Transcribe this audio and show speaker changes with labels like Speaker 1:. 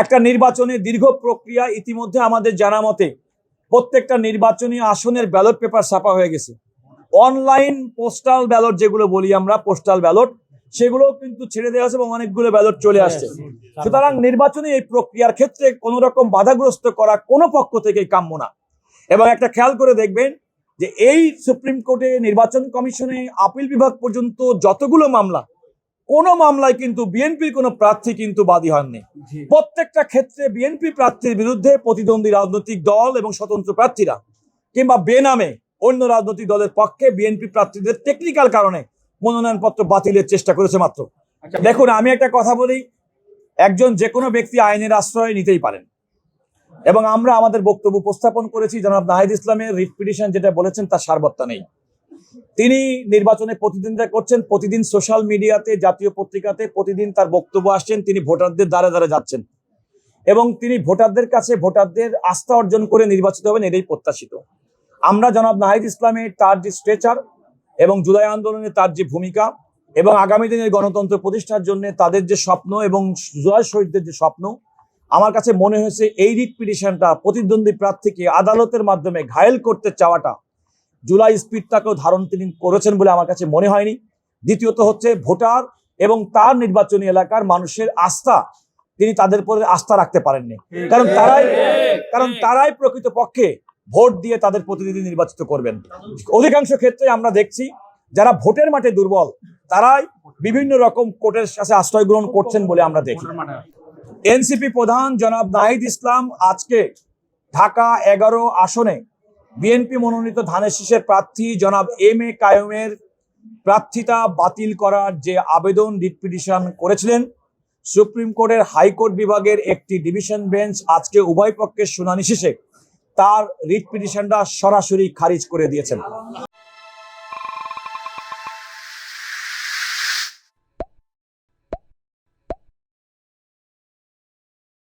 Speaker 1: একটা নির্বাচনের দীর্ঘ প্রক্রিয়া ইতিমধ্যে আমাদের জানা মতে প্রত্যেকটা নির্বাচনী আসনের ব্যালট পেপার ছাপা হয়ে গেছে। অনলাইন পোস্টাল ব্যালট যেগুলো বলি আমরা, পোস্টাল ব্যালট, সেগুলো কিন্তু ছেড়ে দেওয়া হয়েছে এবং অনেকগুলো ব্যালট চলে আসছে। সুতরাং নির্বাচনী এই প্রক্রিয়ার ক্ষেত্রে কোনো রকম বাধাগ্রস্ত করা কোনো পক্ষ থেকে কাম্য না। এবং একটা খেয়াল করে দেখবেন যে এই সুপ্রিম কোর্টে, নির্বাচন কমিশনে, আপিল বিভাগ পর্যন্ত যতগুলো মামলা, কোনো মামলায় কিন্তু বিএনপির কোনো প্রার্থী কিন্তু বাদী হননি। প্রত্যেকটা ক্ষেত্রে বিএনপি প্রার্থীর বিরুদ্ধে প্রতিদ্বন্দ্বী রাজনৈতিক দল এবং স্বতন্ত্র প্রার্থীরা কিংবা বেনামে অন্য রাজনৈতিক দলের পক্ষে বিএনপি প্রার্থীদের টেকনিক্যাল কারণে মনোনয়নপত্র বাতিলের চেষ্টা করেছে মাত্র। দেখুন, আমি একটা কথা বলি, একজন যে কোনো ব্যক্তি আইনের আশ্রয় নিতেই পারেন এবং আমরা আমাদের বক্তব্য উপস্থাপন করেছি। জনাব নাহিদ ইসলামের রিট পিটিশন যেটা বলেছেন তার সারবত্তা নেই। তিনি নির্বাচনে প্রতিদ্বন্দ্বিতা করছেন, প্রতিদিন সোশ্যাল মিডিয়াতে, জাতীয় পত্রিকাতে প্রতিদিন তার বক্তব্য আসছেন, তিনি ভোটারদের দ্বারে দ্বারে যাচ্ছেন এবং তিনি ভোটারদের কাছে ভোটারদের আস্থা অর্জন করে নির্বাচিত হবেন, এটাই প্রত্যাশিত। আমরা জনাব নাহিদ ইসলামের তার যে স্ট্রেচার এবং জুলাই আন্দোলনে তার যে ভূমিকা এবং আগামী দিনের গণতন্ত্র প্রতিষ্ঠার জন্য তাদের যে স্বপ্ন এবং জুলাই শহীদদের যে স্বপ্ন, আমার কাছে মনে হয়েছে এই রিট পিটিশনটা প্রতিদ্বন্দ্বী প্রার্থীকে আদালতের মাধ্যমে ঘায়েল করতে চাওয়াটা, জুলাই স্পিডটাকেও ধারণ তিনি করেছেন বলে আমার কাছে মনে হয়নি। দ্বিতীয়ত হচ্ছে ভোটার এবং তার নির্বাচনী এলাকার মানুষের আস্থা, তিনি তাদের উপরে আস্থা রাখতে পারেননি, কারণ তারাই প্রকৃতপক্ষে ভোট দিয়ে তাদের প্রতিনিধি নির্বাচিত করবেন। অধিকাংশ ক্ষেত্রে আমরা দেখছি যারা ভোটের মাঠে দুর্বল তারাই বিভিন্ন রকম কোর্টের কাছে আশ্রয় গ্রহণ করছেন বলে আমরা দেখি। এনসিপি প্রধান জনাব নাহিদ ইসলাম আজকে ঢাকা 11 আসনে বিএনপি মনোনীত ধানের শীষের প্রার্থী জনাব এম.এ. কাইয়ুমের প্রার্থিতা বাতিল করার যে আবেদন রিট পিটিশন করেছিলেন, সুপ্রিম কোর্টের হাইকোর্ট বিভাগের একটি ডিভিশন বেঞ্চ আজকে উভয় পক্ষের শুনানি শেষে তার রিট পিটিশনটা সরাসরি খারিজ করে দিয়েছেন।